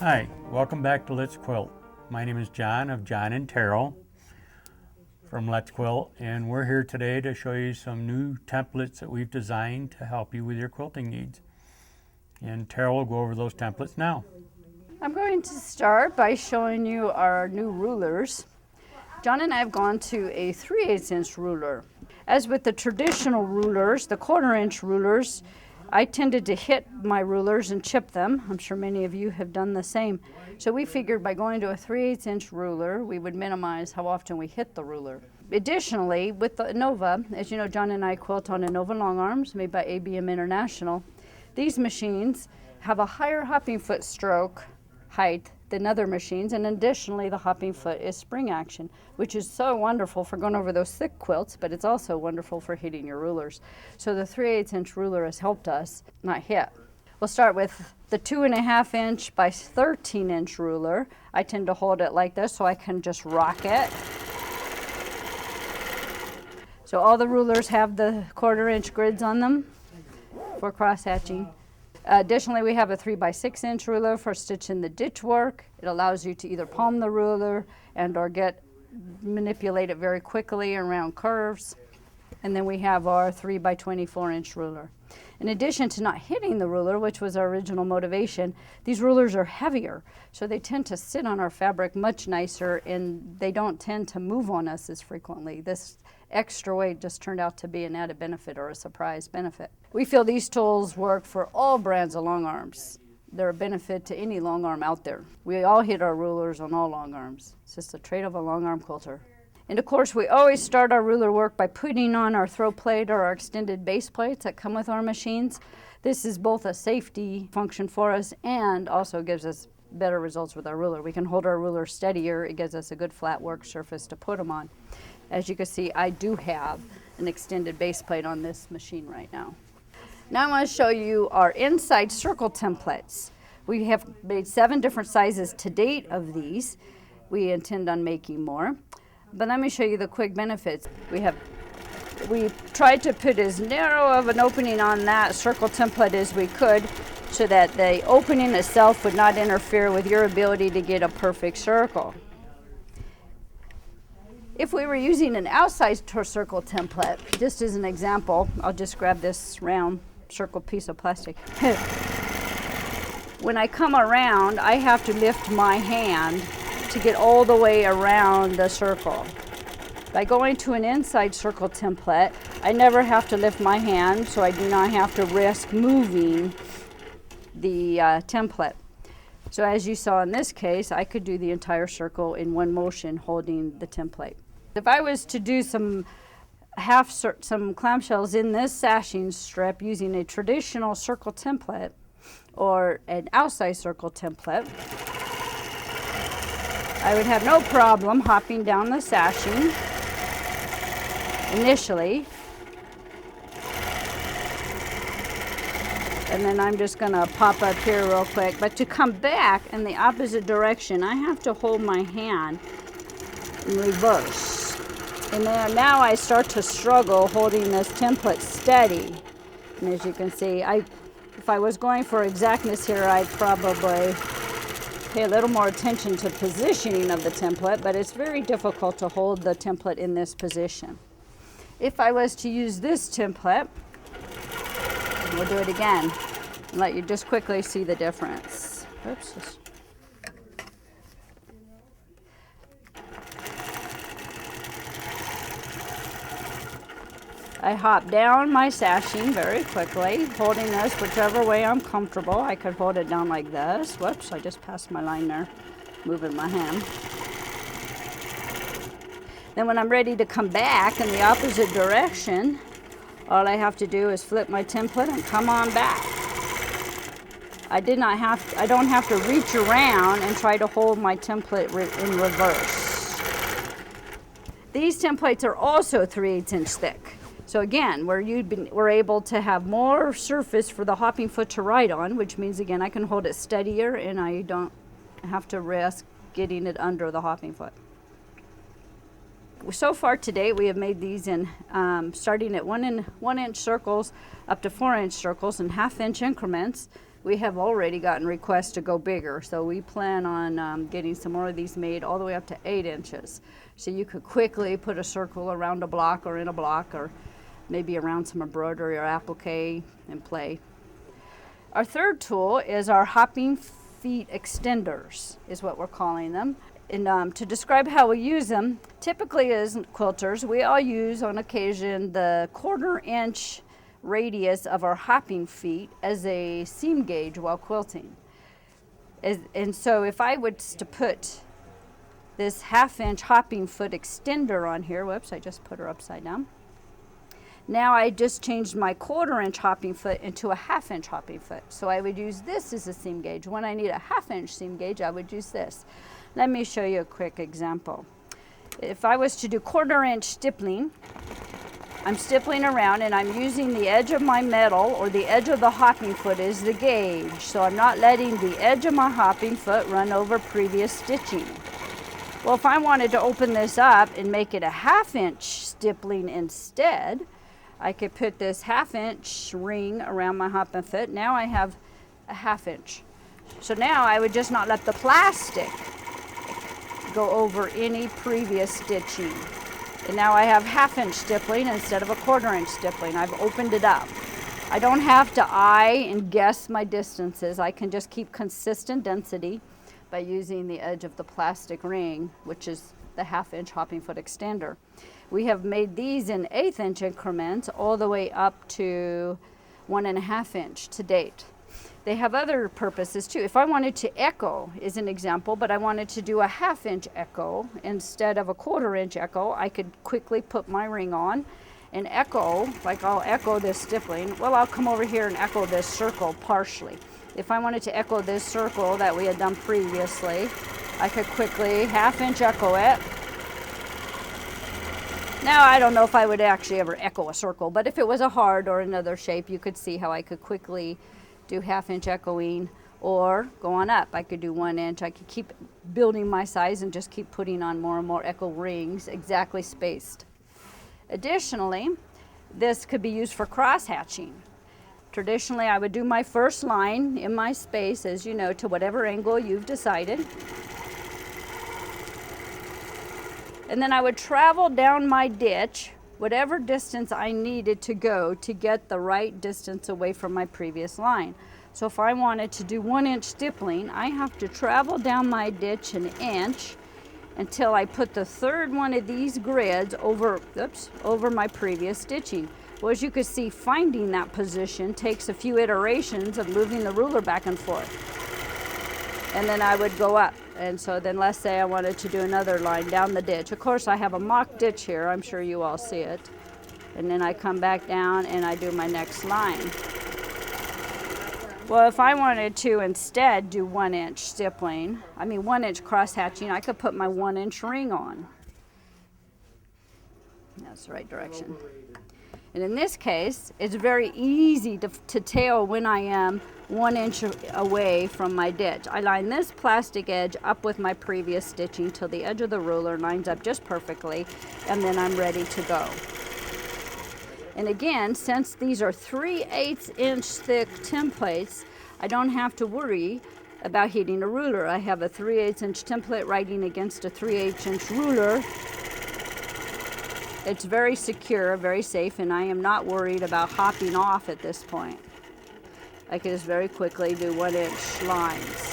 Hi, welcome back to Let's Quilt. My name is John of John and Terrell from Let's Quilt, and we're here today to show you some new templates that we've designed to help you with your quilting needs. And Terrell will go over those templates now. I'm going to start by showing you our new rulers. John and I have gone to a 3/8 inch ruler. As with the traditional rulers, the 1/4 inch rulers, I tended to hit my rulers and chip them. I'm sure many of you have done the same. So we figured by going to a 3/8 inch ruler, we would minimize how often we hit the ruler. Additionally, with the Nova, as you know, John and I quilt on a Nova long arms made by ABM International. These machines have a higher hopping foot stroke height than other machines, and additionally the hopping foot is spring action, which is so wonderful for going over those thick quilts, but it's also wonderful for hitting your rulers. So the 3/8 inch ruler has helped us not hit. We'll start with the 2.5 inch by 13 inch ruler. I tend to hold it like this so I can just rock it. So all the rulers have the 1/4 inch grids on them for cross hatching. Additionally, we have a 3/6 inch ruler for stitching the ditch work. It allows you to either palm the ruler and or manipulate it very quickly around curves. And then we have our 3/24 inch ruler. In addition to not hitting the ruler, which was our original motivation, these rulers are heavier, so they tend to sit on our fabric much nicer, and they don't tend to move on us as frequently. This extra weight just turned out to be an added benefit or a surprise benefit. We feel these tools work for all brands of long arms. They're a benefit to any long arm out there. We all hit our rulers on all long arms. It's just a trait of a long arm quilter. And of course, we always start our ruler work by putting on our throw plate or our extended base plates that come with our machines. This is both a safety function for us and also gives us better results with our ruler. We can hold our ruler steadier. It gives us a good flat work surface to put them on. As you can see, I do have an extended base plate on this machine right now. Now I want to show you our inside circle templates. We have made 7 different sizes to date of these. We intend on making more. But let me show you the quick benefits. We tried to put as narrow of an opening on that circle template as we could so that the opening itself would not interfere with your ability to get a perfect circle. If we were using an outside circle template, just as an example, I'll just grab this round circle piece of plastic. When I come around, I have to lift my hand to get all the way around the circle. By going to an inside circle template, I never have to lift my hand, so I do not have to risk moving the template. So as you saw in this case, I could do the entire circle in one motion holding the template. If I was to do some clamshells in this sashing strip using a traditional circle template or an outside circle template, I would have no problem hopping down the sashing initially. And then I'm just gonna pop up here real quick. But to come back in the opposite direction, I have to hold my hand in reverse. And then now I start to struggle holding this template steady. And as you can see, if I was going for exactness here, I'd probably pay a little more attention to positioning of the template, but it's very difficult to hold the template in this position. If I was to use this template, we'll do it again and let you just quickly see the difference. Oops. I hop down my sashing very quickly, holding this whichever way I'm comfortable. I could hold it down like this. Whoops, I just passed my line there, moving my hand. Then when I'm ready to come back in the opposite direction, all I have to do is flip my template and come on back. I don't have to reach around and try to hold my template in reverse. These templates are also 3/8 inch thick. So again, we're able to have more surface for the hopping foot to ride on, which means again I can hold it steadier and I don't have to risk getting it under the hopping foot. So far to date, we have made these in starting at 1 inch circles up to 4 inch circles in 1/2 inch increments. We have already gotten requests to go bigger, so we plan on getting some more of these made all the way up to 8 inches. So you could quickly put a circle around a block or in a block, or maybe around some embroidery or applique and play. Our third tool is our hopping feet extenders, is what we're calling them. And to describe how we use them, typically as quilters, we all use on occasion the 1/4 inch radius of our hopping feet as a seam gauge while quilting. And so if I was to put this 1/2 inch hopping foot extender on here, whoops, I just put her upside down. Now I just changed my 1/4 inch hopping foot into a 1/2 inch hopping foot. So I would use this as a seam gauge. When I need a 1/2 inch seam gauge, I would use this. Let me show you a quick example. If I was to do 1/4 inch stippling, I'm stippling around and I'm using the edge of my metal or the edge of the hopping foot as the gauge. So I'm not letting the edge of my hopping foot run over previous stitching. Well, if I wanted to open this up and make it a 1/2 inch stippling instead, I could put this 1/2 inch ring around my hopping foot. Now I have a 1/2 inch. So now I would just not let the plastic go over any previous stitching. And now I have 1/2 inch stippling instead of a 1/4 inch stippling. I've opened it up. I don't have to eye and guess my distances. I can just keep consistent density by using the edge of the plastic ring, which is the 1/2 inch hopping foot extender. We have made these in 1/8 inch increments all the way up to 1.5 inch to date. They have other purposes too. If I wanted to echo, is an example, but I wanted to do a 1/2 inch echo instead of a 1/4 inch echo, I could quickly put my ring on and echo, like I'll echo this stippling. Well, I'll come over here and echo this circle partially. If I wanted to echo this circle that we had done previously, I could quickly 1/2 inch echo it. Now, I don't know if I would actually ever echo a circle, but if it was a heart or another shape, you could see how I could quickly do 1/2 inch echoing or go on up. I could do 1 inch. I could keep building my size and just keep putting on more and more echo rings exactly spaced. Additionally, this could be used for cross hatching. Traditionally, I would do my first line in my space, as you know, to whatever angle you've decided. And then I would travel down my ditch, whatever distance I needed to go to get the right distance away from my previous line. So if I wanted to do 1 inch stippling, I have to travel down my ditch 1 inch until I put the third one of these grids over my previous stitching. Well, as you can see, finding that position takes a few iterations of moving the ruler back and forth. And then I would go up. And so then let's say I wanted to do another line down the ditch. Of course, I have a mock ditch here. I'm sure you all see it. And then I come back down and I do my next line. Well, if I wanted to instead do 1 inch stippling, 1 inch cross hatching, I could put my 1 inch ring on. That's the right direction. And in this case, it's very easy to tell when I am 1 inch away from my ditch. I line this plastic edge up with my previous stitching till the edge of the ruler lines up just perfectly, and then I'm ready to go. And again, since these are 3/8 inch thick templates, I don't have to worry about heating a ruler. I have a 3/8 inch template writing against a 3/8 inch ruler. It's very secure, very safe, and I am not worried about hopping off at this point. I can just very quickly do 1 inch lines.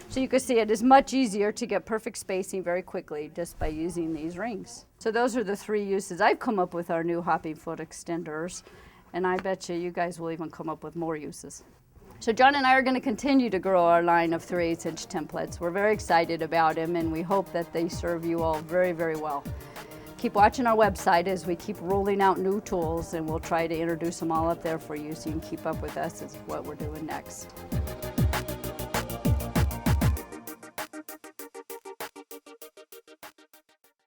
So you can see it is much easier to get perfect spacing very quickly just by using these rings. So those are the 3 uses I've come up with our new hopping foot extenders, and I bet you guys will even come up with more uses. So John and I are going to continue to grow our line of 3/8 inch templates. We're very excited about them, and we hope that they serve you all very, very well. Keep watching our website as we keep rolling out new tools, and we'll try to introduce them all up there for you so you can keep up with us as what we're doing next.